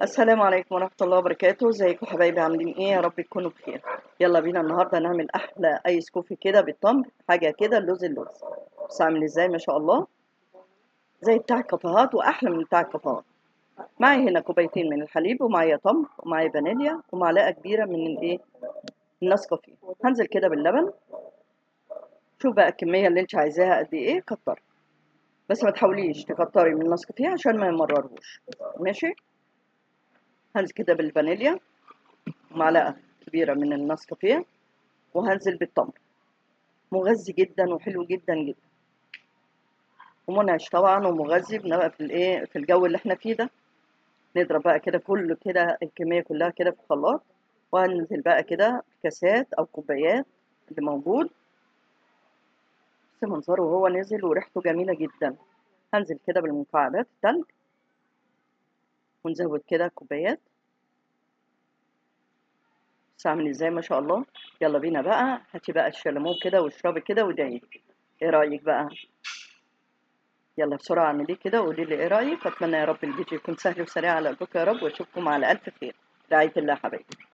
السلام عليكم ورحمة الله وبركاته، ازيكم حبايبي عاملين ايه؟ يا رب تكونوا بخير. يلا بينا النهارده نعمل احلى ايس كوفي كده بالتمر، حاجة كده اللوز. بص عامل ازاي ما شاء الله، زي بتاع الكافيهات واحلى من بتاع الكافيهات. معايا هنا كوبايتين من الحليب، ومعايا تمر، ومعايا فانيليا، ومعلقة كبيرة من الايه، النسكافيه. هنزل كده باللبن. شوف بقى الكمية اللي انت عايزاها قد ايه، كتر. بس ما تحاوليش تكتري من النسكافيه عشان ما يمررهوش. ماشي. هنزل كده بالفانيليا، معلقة كبيرة من النسكافيه، وهنزل بالتمر. مغذي جدا وحلو جدا جدا، ومنعش طبعا ومغذي، بنبقى في الايه، في الجو اللي احنا فيه ده. نضرب بقى كده كله كده، الكميه كلها كده في الخلاط، وهننزل بقى كده في كاسات او كوبايات اللي موجود. بس منظره وهو نازل وريحته جميله جدا. هنزل كده بالمكعبات التلج، ونزود كده كوبايات. بس عامل ازاي ما شاء الله. يلا بينا بقى، هاتي بقى الشاليمو كده واشربي كده وادعي. ايه رايك بقى؟ يلا بسرعة اعمليه كده وقولي لي ايه رأيك. اتمنى يا رب الفيديو يكون سهل وسريع على قلبكم يا رب، واشوفكم على ألف خير. رعاية الله حبايبي.